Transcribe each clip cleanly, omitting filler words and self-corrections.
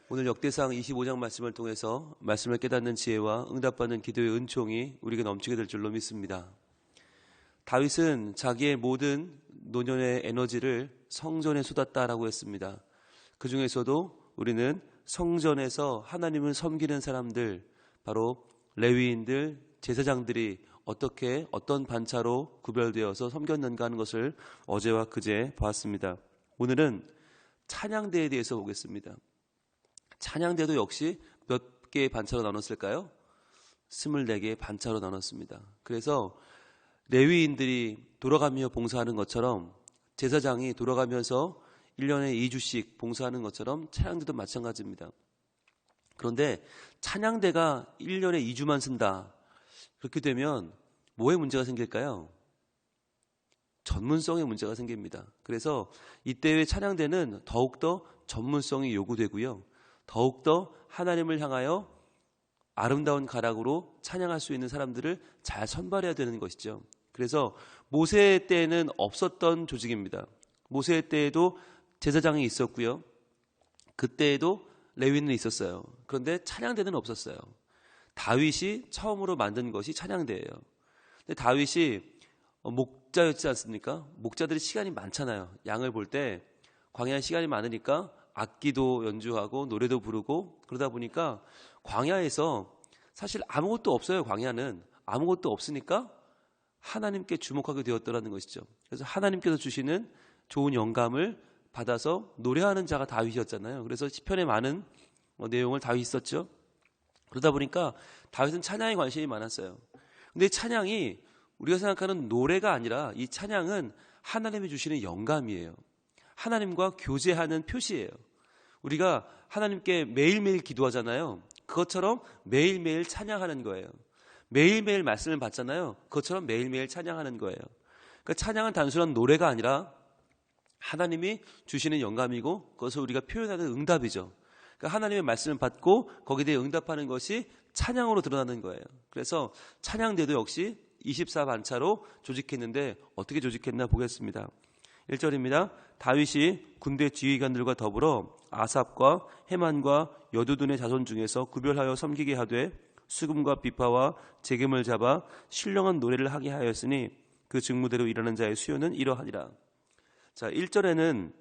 오늘 역대상 25장 말씀을 통해서 말씀을 깨닫는 지혜와 응답받는 기도의 은총이 우리에게 넘치게 될 줄로 믿습니다. 다윗은 자기의 모든 노년의 에너지를 성전에 쏟았다라고 했습니다. 그 중에서도 우리는 성전에서 하나님을 섬기는 사람들, 바로 레위인들, 제사장들이 어떻게 어떤 반차로 구별되어서 섬겼는가 하는 것을 어제와 그제 보았습니다. 오늘은 찬양대에 대해서 보겠습니다. 찬양대도 역시 몇 개의 반차로 나눴을까요? 24개의 반차로 나눴습니다. 그래서 레위인들이 돌아가며 봉사하는 것처럼 제사장이 돌아가면서 1년에 2주씩 봉사하는 것처럼 찬양대도 마찬가지입니다. 그런데 찬양대가 1년에 2주만 쓴다. 그렇게 되면 뭐에 문제가 생길까요? 전문성에 문제가 생깁니다. 그래서 이때의 찬양대는 더욱더 전문성이 요구되고요. 더욱더 하나님을 향하여 아름다운 가락으로 찬양할 수 있는 사람들을 잘 선발해야 되는 것이죠. 그래서 모세 때에는 없었던 조직입니다. 모세 때에도 제사장이 있었고요. 그때에도 레위인은 있었어요. 그런데 찬양대는 없었어요. 다윗이 처음으로 만든 것이 찬양대예요. 근데 다윗이 목자였지 않습니까? 목자들이 시간이 많잖아요. 양을 볼 때 광야에 시간이 많으니까 악기도 연주하고 노래도 부르고 그러다 보니까 광야에서 사실 아무것도 없어요. 광야는 아무것도 없으니까 하나님께 주목하게 되었더라는 것이죠. 그래서 하나님께서 주시는 좋은 영감을 받아서 노래하는 자가 다윗이었잖아요. 그래서 시편에 많은 내용을 다윗이 썼죠. 그러다 보니까 다윗은 찬양에 관심이 많았어요. 근데 찬양이 우리가 생각하는 노래가 아니라 이 찬양은 하나님이 주시는 영감이에요. 하나님과 교제하는 표시예요. 우리가 하나님께 매일매일 기도하잖아요. 그것처럼 매일매일 찬양하는 거예요. 매일매일 말씀을 받잖아요. 그것처럼 매일매일 찬양하는 거예요. 그러니까 찬양은 단순한 노래가 아니라 하나님이 주시는 영감이고 그것을 우리가 표현하는 응답이죠. 그러니까 하나님의 말씀을 받고 거기에 대해 응답하는 것이 찬양으로 드러나는 거예요. 그래서 찬양대도 역시 24반차로 조직했는데 어떻게 조직했나 보겠습니다. 1절입니다. 다윗이 군대 지휘관들과 더불어 아삽과 헤만과 여두둔의 자손 중에서 구별하여 섬기게 하되 수금과 비파와 재금을 잡아 신령한 노래를 하게 하였으니 그 직무대로 일하는 자의 수요는 이러하니라. 자, 1절에는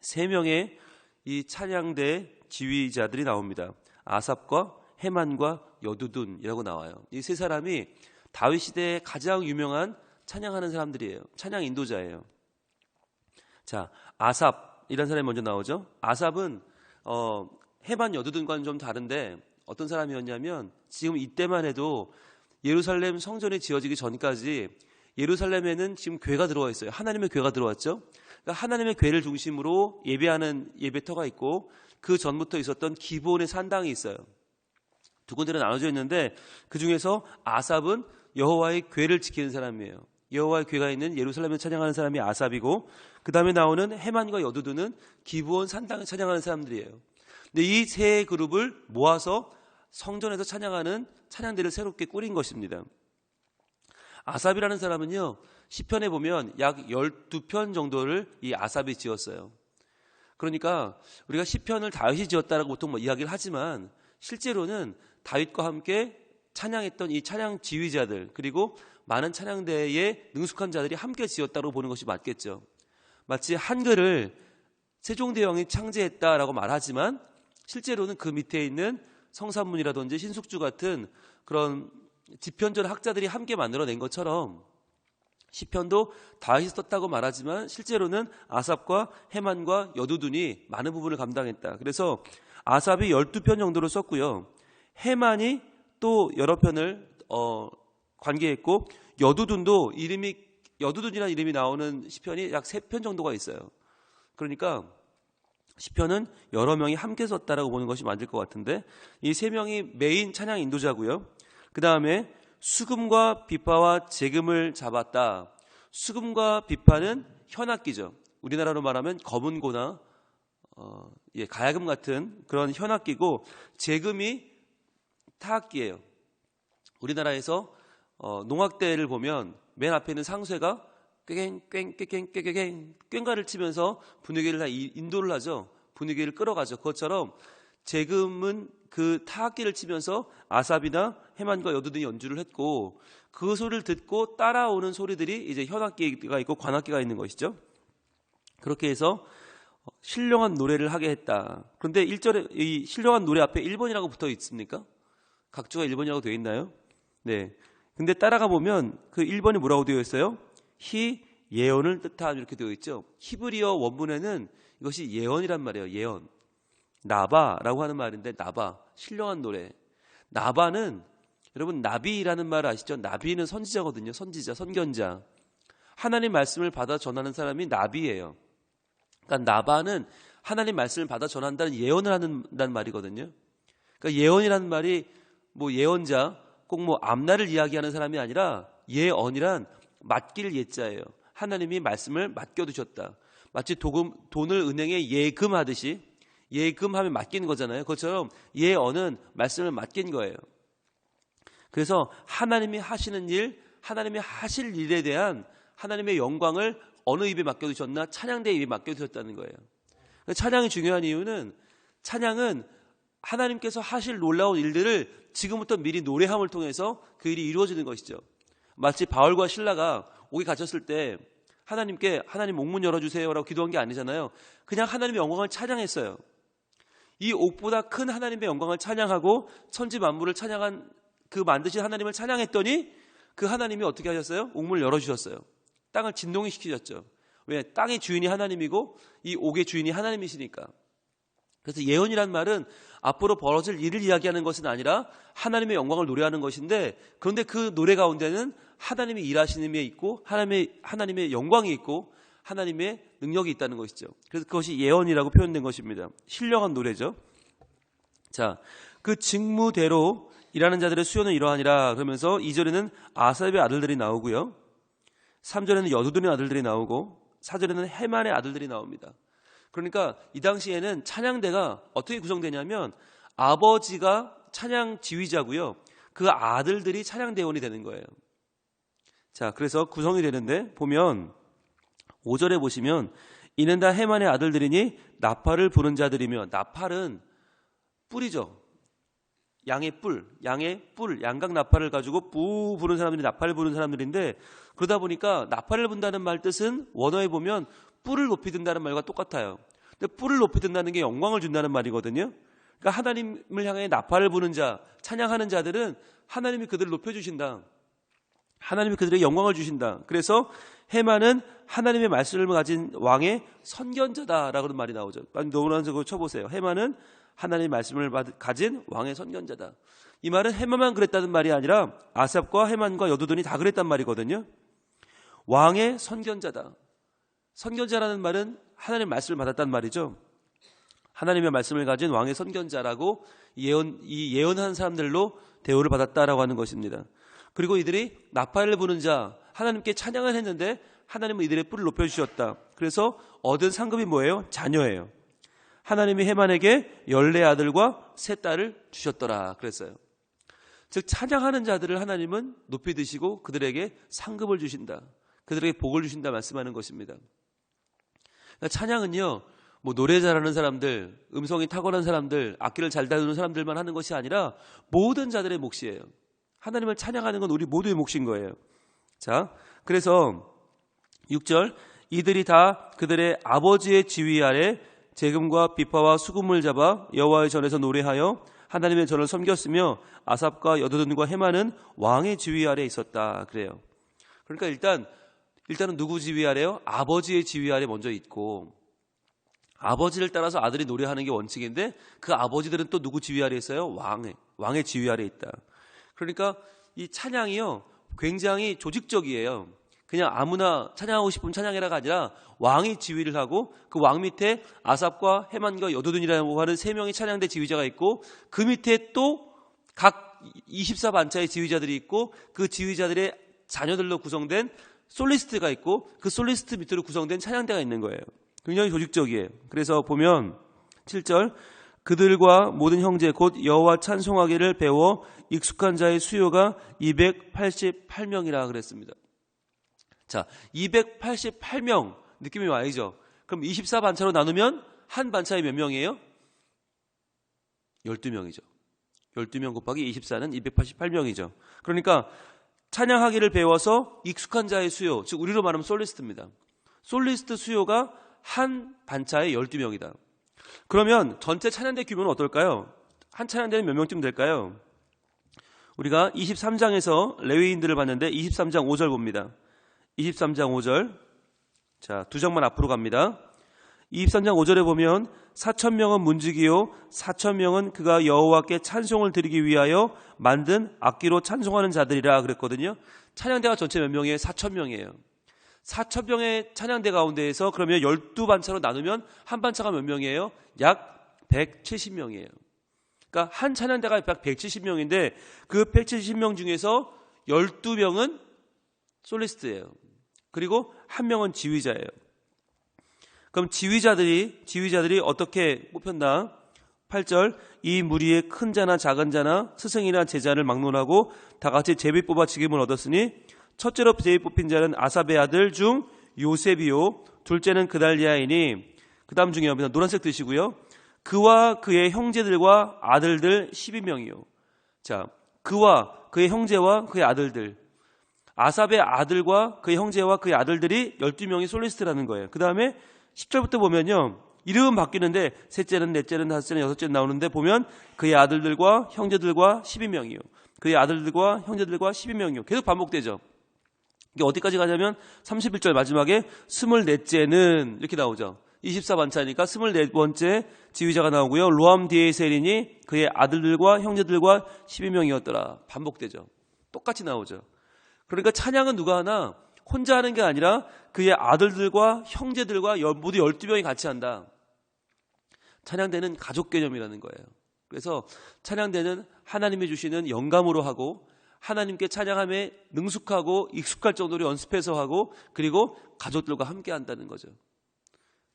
3명의 이 찬양대 지휘자들이 나옵니다. 아삽과 헤만과 여두둔이라고 나와요. 이 세 사람이 다윗 시대에 가장 유명한 찬양하는 사람들이에요. 찬양 인도자예요. 자, 아삽이라는 사람이 먼저 나오죠. 아삽은 헤만 여두둔과는 좀 다른데 어떤 사람이었냐면 지금 이때만 해도 예루살렘 성전이 지어지기 전까지 예루살렘에는 지금 궤가 들어와 있어요. 하나님의 궤가 들어왔죠. 그러니까 하나님의 궤를 중심으로 예배하는 예배터가 있고 그 전부터 있었던 기본의 산당이 있어요. 두 군데로 나눠져 있는데 그 중에서 아삽은 여호와의 궤를 지키는 사람이에요. 여호와의 궤가 있는 예루살렘에 찬양하는 사람이 아삽이고 그 다음에 나오는 헤만과 여두둔은 기브온 산당에 찬양하는 사람들이에요. 근데 이 세 그룹을 모아서 성전에서 찬양하는 찬양대를 새롭게 꾸린 것입니다. 아삽이라는 사람은요, 시편에 보면 약 12편 정도를 이 아삽이 지었어요. 그러니까 우리가 시편을 다윗이 지었다라고 보통 이야기를 하지만 실제로는 다윗과 함께 찬양했던 이 찬양 지휘자들 그리고 많은 찬양대에 능숙한 자들이 함께 지었다고 보는 것이 맞겠죠. 마치 한글을 세종대왕이 창제했다라고 말하지만 실제로는 그 밑에 있는 성산문이라든지 신숙주 같은 그런 지편전 학자들이 함께 만들어낸 것처럼 시편도 다윗이 썼다고 말하지만 실제로는 아삽과 헤만과 여두둔이 많은 부분을 감당했다. 그래서 아삽이 12편 정도를 썼고요. 헤만이 또 여러 편을 관계했고 여두둔이라는 이름이 나오는 시편이 약 3편 정도가 있어요. 그러니까 시편은 여러 명이 함께 썼다라고 보는 것이 맞을 것 같은데 이 3명이 메인 찬양 인도자고요. 그 다음에 수금과 비파와 재금을 잡았다. 수금과 비파는 현악기죠. 우리나라로 말하면 검은고나 가야금 같은 그런 현악기고 재금이 타악기예요. 우리나라에서 농악대를 보면 맨 앞에 있는 상쇠가 꽹꽹꽹꽹꽹꽹꽹꽹가를 치면서 분위기를 인도를 하죠. 분위기를 끌어가죠. 그것처럼 재금은 그 타악기를 치면서 아삽이나 헤만과 여두둔이 연주를 했고 그 소리를 듣고 따라오는 소리들이 이제 현악기가 있고 관악기가 있는 것이죠. 그렇게 해서 신령한 노래를 하게 했다. 그런데 1절에 이 신령한 노래 앞에 1번이라고 붙어 있습니까? 각주가 1번이라고 되어 있나요? 네. 근데 따라가 보면 그 1번이 뭐라고 되어 있어요? 히 예언을 뜻함 이렇게 되어 있죠. 히브리어 원문에는 이것이 예언이란 말이에요. 예언. 나바라고 하는 말인데 나바, 신령한 노래. 나바는 여러분 나비라는 말 아시죠? 나비는 선지자거든요. 선지자, 선견자. 하나님 말씀을 받아 전하는 사람이 나비예요. 그러니까 나바는 하나님 말씀을 받아 전한다는 예언을 한다는 말이거든요. 그러니까 예언이라는 말이 뭐 예언자, 꼭 뭐 앞날을 이야기하는 사람이 아니라 예언이란 맡길 예자예요. 하나님이 말씀을 맡겨두셨다. 마치 돈을 은행에 예금하듯이 예금하면 맡기는 거잖아요. 그것처럼 예언은 말씀을 맡긴 거예요. 그래서 하나님이 하시는 일, 하나님이 하실 일에 대한 하나님의 영광을 어느 입에 맡겨두셨나? 찬양대의 입에 맡겨두셨다는 거예요. 찬양이 중요한 이유는 찬양은 하나님께서 하실 놀라운 일들을 지금부터 미리 노래함을 통해서 그 일이 이루어지는 것이죠. 마치 바울과 실라가 옥에 갇혔을 때 하나님께 하나님 옥문 열어주세요라고 기도한 게 아니잖아요. 그냥 하나님의 영광을 찬양했어요. 이 옥보다 큰 하나님의 영광을 찬양하고 천지 만물을 찬양한 그 만드신 하나님을 찬양했더니 그 하나님이 어떻게 하셨어요? 옥문을 열어주셨어요. 땅을 진동이 시키셨죠. 왜? 땅의 주인이 하나님이고 이 옥의 주인이 하나님이시니까. 그래서 예언이란 말은 앞으로 벌어질 일을 이야기하는 것은 아니라 하나님의 영광을 노래하는 것인데, 그런데 그 노래 가운데는 하나님이 일하시는 게 있고 하나님의 영광이 있고 하나님의 능력이 있다는 것이죠. 그래서 그것이 예언이라고 표현된 것입니다. 신령한 노래죠. 자, 그 직무대로 일하는 자들의 수요는 이러하니라 그러면서 2절에는 아삽의 아들들이 나오고요. 3절에는 여두둔의 아들들이 나오고 4절에는 헤만의 아들들이 나옵니다. 그러니까 이 당시에는 찬양대가 어떻게 구성되냐면 아버지가 찬양 지휘자고요. 그 아들들이 찬양대원이 되는 거예요. 자, 그래서 구성이 되는데 보면 5절에 보시면 이는 다 헤만의 아들들이니 나팔을 부는 자들이며, 나팔은 뿔이죠. 양의 뿔, 양각 나팔을 가지고 뿌 부는 사람들이 나팔을 부는 사람들인데, 그러다 보니까 나팔을 분다는 말 뜻은 원어에 보면 뿔을 높이 든다는 말과 똑같아요. 근데 뿔을 높이 든다는 게 영광을 준다는 말이거든요. 그러니까 하나님을 향해 나팔을 부는 자, 찬양하는 자들은 하나님이 그들을 높여주신다. 하나님이 그들에게 영광을 주신다. 그래서 헤만은 하나님의 말씀을 가진 왕의 선견자다라고 하는 말이 나오죠. 노란색으로 쳐보세요. 헤만은 하나님의 말씀을 가진 왕의 선견자다. 이 말은 헤만만 그랬다는 말이 아니라 아삽과 헤만과 여두둔이 다 그랬단 말이거든요. 왕의 선견자다. 선견자라는 말은 하나님의 말씀을 받았단 말이죠. 하나님의 말씀을 가진 왕의 선견자라고 이 예언한 사람들로 대우를 받았다라고 하는 것입니다. 그리고 이들이 나팔을 부는 자, 하나님께 찬양을 했는데 하나님은 이들의 뿔을 높여주셨다. 그래서 얻은 상급이 뭐예요? 자녀예요. 하나님이 헤만에게 14아들과 3딸을 주셨더라 그랬어요. 즉 찬양하는 자들을 하나님은 높이 드시고 그들에게 상급을 주신다. 그들에게 복을 주신다 말씀하는 것입니다. 그러니까 찬양은요, 뭐 노래 잘하는 사람들, 음성이 탁월한 사람들, 악기를 잘 다루는 사람들만 하는 것이 아니라 모든 자들의 몫이에요. 하나님을 찬양하는 건 우리 모두의 몫인 거예요. 자, 그래서 6절, 이들이 다 그들의 아버지의 지휘 아래 재금과 비파와 수금을 잡아 여호와의 전에서 노래하여 하나님의 전을 섬겼으며 아삽과 여두둔과 헤만은 왕의 지휘 아래 있었다 그래요. 그러니까 일단은 누구 지휘 아래요? 아버지의 지휘 아래 먼저 있고, 아버지를 따라서 아들이 노래하는 게 원칙인데 그 아버지들은 또 누구 지휘 아래 있어요? 왕의 지휘 아래 있다. 그러니까 이 찬양이요 굉장히 조직적이에요. 그냥 아무나 찬양하고 싶으면 찬양해라가 아니라 왕이 지휘를 하고 그 왕 밑에 아삽과 헤만과 여두둔이라고 하는 3명의 찬양대 지휘자가 있고 그 밑에 또 각 24반차의 지휘자들이 있고 그 지휘자들의 자녀들로 구성된 솔리스트가 있고 그 솔리스트 밑으로 구성된 찬양대가 있는 거예요. 굉장히 조직적이에요. 그래서 보면 7절, 그들과 모든 형제 곧 여호와 찬송하기를 배워 익숙한 자의 수요가 288명이라 그랬습니다. 자, 288명 느낌이 와야죠. 그럼 24반차로 나누면 한 반차에 몇 명이에요? 12명이죠. 12명 곱하기 24는 288명이죠. 그러니까 찬양하기를 배워서 익숙한 자의 수요, 즉 우리로 말하면 솔리스트입니다. 솔리스트 수요가 한 반차에 12명이다. 그러면 전체 찬양대 규모는 어떨까요? 한 찬양대는 몇 명쯤 될까요? 우리가 23장에서 레위인들을 봤는데 23장 5절 봅니다. 23장 5절. 자, 두 장만 앞으로 갑니다. 23장 5절에 보면 4,000명은 문지기요 4,000명은 그가 여호와께 찬송을 드리기 위하여 만든 악기로 찬송하는 자들이라 그랬거든요. 찬양대가 전체 몇 명이에요? 4,000명이에요. 4,000명의 찬양대 가운데에서 그러면 12반차로 나누면 한 반차가 몇 명이에요? 약 170명이에요. 그러니까 한 찬양대가 약 170명인데 그 170명 중에서 12명은 솔리스트예요. 그리고 한 명은 지휘자예요. 그럼 지휘자들이 어떻게 뽑혔나? 8절. 이 무리의 큰 자나 작은 자나 스승이나 제자를 막론하고 다 같이 제비 뽑아 직임을 얻었으니 첫째로 제비 뽑힌 자는 아삽의 아들 중 요셉이요 둘째는 그달리아이니 그 다음 중요합니다. 노란색 드시고요. 그와 그의 형제들과 아들들 12명이요. 자, 그와 그의 형제와 그의 아들들, 아삽의 아들과 그의 형제와 그의 아들들이 12명이 솔리스트라는 거예요. 그 다음에 10절부터 보면요, 이름은 바뀌는데 셋째는 넷째는 다섯째는 여섯째는 나오는데 보면 그의 아들들과 형제들과 12명이요. 그의 아들들과 형제들과 12명이요. 계속 반복되죠. 이게 어디까지 가냐면 31절 마지막에 24째는 이렇게 나오죠. 24반차니까 24번째 지휘자가 나오고요. 로암디에셀이니 그의 아들들과 형제들과 12명이었더라. 반복되죠. 똑같이 나오죠. 그러니까 찬양은 누가 하나? 혼자 하는 게 아니라 그의 아들들과 형제들과 모두 12명이 같이 한다. 찬양대는 가족 개념이라는 거예요. 그래서 찬양대는 하나님이 주시는 영감으로 하고 하나님께 찬양함에 능숙하고 익숙할 정도로 연습해서 하고 그리고 가족들과 함께 한다는 거죠.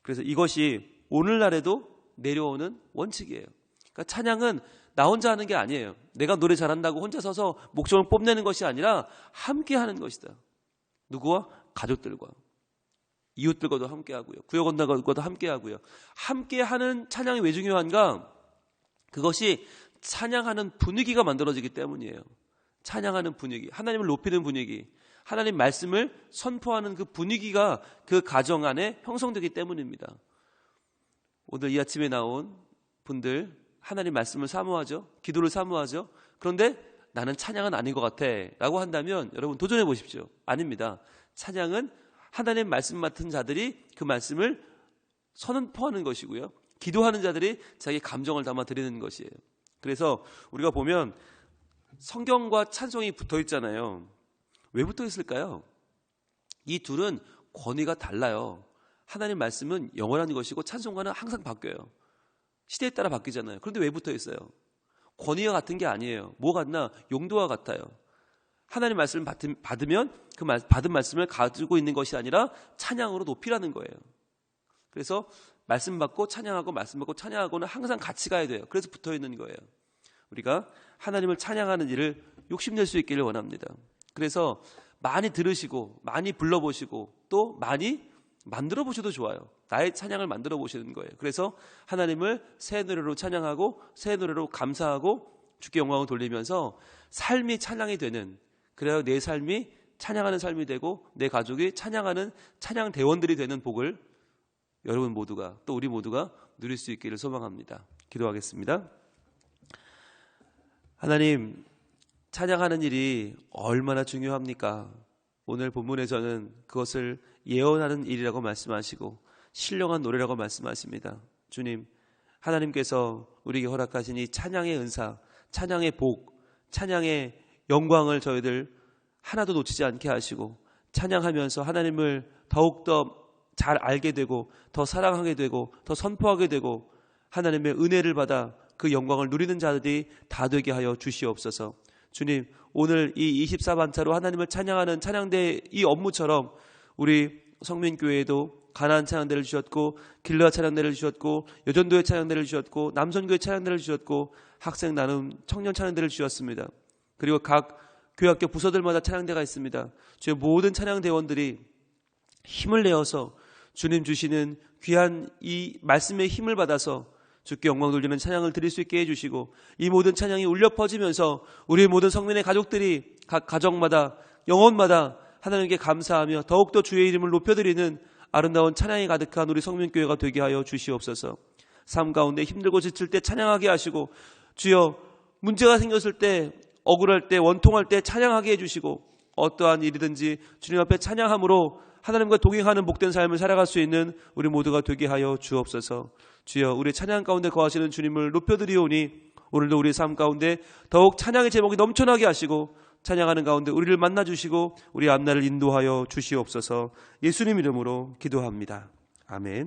그래서 이것이 오늘날에도 내려오는 원칙이에요. 그러니까 찬양은 나 혼자 하는 게 아니에요. 내가 노래 잘한다고 혼자 서서 목청을 뽐내는 것이 아니라 함께 하는 것이다. 누구와? 가족들과 이웃들과도 함께 하고요. 구역원들과도 함께 하고요. 함께 하는 찬양이 왜 중요한가? 그것이 찬양하는 분위기가 만들어지기 때문이에요. 찬양하는 분위기, 하나님을 높이는 분위기, 하나님 말씀을 선포하는 그 분위기가 그 가정 안에 형성되기 때문입니다. 오늘 이 아침에 나온 분들 하나님 말씀을 사모하죠. 기도를 사모하죠. 그런데 나는 찬양은 아닌 것 같아 라고 한다면 여러분 도전해 보십시오. 아닙니다. 찬양은 하나님 말씀 맡은 자들이 그 말씀을 선포하는 것이고요. 기도하는 자들이 자기 감정을 담아 드리는 것이에요. 그래서 우리가 보면 성경과 찬송이 붙어 있잖아요. 왜 붙어 있을까요? 이 둘은 권위가 달라요. 하나님 말씀은 영원한 것이고 찬송가는 항상 바뀌어요. 시대에 따라 바뀌잖아요. 그런데 왜 붙어 있어요? 권위가 같은 게 아니에요. 뭐 같나? 용도와 같아요. 하나님 말씀을 받으면 그 받은 말씀을 가지고 있는 것이 아니라 찬양으로 높이라는 거예요. 그래서 말씀 받고 찬양하고 말씀 받고 찬양하고는 항상 같이 가야 돼요. 그래서 붙어 있는 거예요. 우리가 하나님을 찬양하는 일을 욕심낼 수 있기를 원합니다. 그래서 많이 들으시고 많이 불러보시고 또 많이 만들어 보셔도 좋아요. 나의 찬양을 만들어 보시는 거예요. 그래서 하나님을 새 노래로 찬양하고 새 노래로 감사하고 주께 영광을 돌리면서 삶이 찬양이 되는, 그래야 내 삶이 찬양하는 삶이 되고 내 가족이 찬양하는 찬양 대원들이 되는 복을 여러분 모두가 또 우리 모두가 누릴 수 있기를 소망합니다. 기도하겠습니다. 하나님, 찬양하는 일이 얼마나 중요합니까? 오늘 본문에서는 그것을 예언하는 일이라고 말씀하시고 신령한 노래라고 말씀하십니다. 주님, 하나님께서 우리에게 허락하신 이 찬양의 은사, 찬양의 복, 찬양의 영광을 저희들 하나도 놓치지 않게 하시고 찬양하면서 하나님을 더욱더 잘 알게 되고 더 사랑하게 되고 더 선포하게 되고 하나님의 은혜를 받아 그 영광을 누리는 자들이 다 되게 하여 주시옵소서. 주님, 오늘 이 24반차로 하나님을 찬양하는 찬양대 이 업무처럼 우리 성민교회에도 가나안 찬양대를 주셨고 길르앗 찬양대를 주셨고 여전도의 찬양대를 주셨고 남선교회 찬양대를 주셨고 학생 나눔 청년 찬양대를 주셨습니다. 그리고 각 교회학교 부서들마다 찬양대가 있습니다. 주의 모든 찬양대원들이 힘을 내어서 주님 주시는 귀한 이 말씀의 힘을 받아서 주께 영광 돌리는 찬양을 드릴 수 있게 해주시고 이 모든 찬양이 울려 퍼지면서 우리의 모든 성민의 가족들이 각 가정마다 영혼마다 하나님께 감사하며 더욱더 주의 이름을 높여드리는 아름다운 찬양이 가득한 우리 성민교회가 되게 하여 주시옵소서. 삶 가운데 힘들고 지칠 때 찬양하게 하시고 주여 문제가 생겼을 때 억울할 때 원통할 때 찬양하게 해주시고 어떠한 일이든지 주님 앞에 찬양함으로 하나님과 동행하는 복된 삶을 살아갈 수 있는 우리 모두가 되게 하여 주옵소서. 주여 우리 찬양 가운데 거하시는 주님을 높여드리오니 오늘도 우리 삶 가운데 더욱 찬양의 제목이 넘쳐나게 하시고 찬양하는 가운데 우리를 만나주시고 우리 앞날을 인도하여 주시옵소서. 예수님 이름으로 기도합니다. 아멘.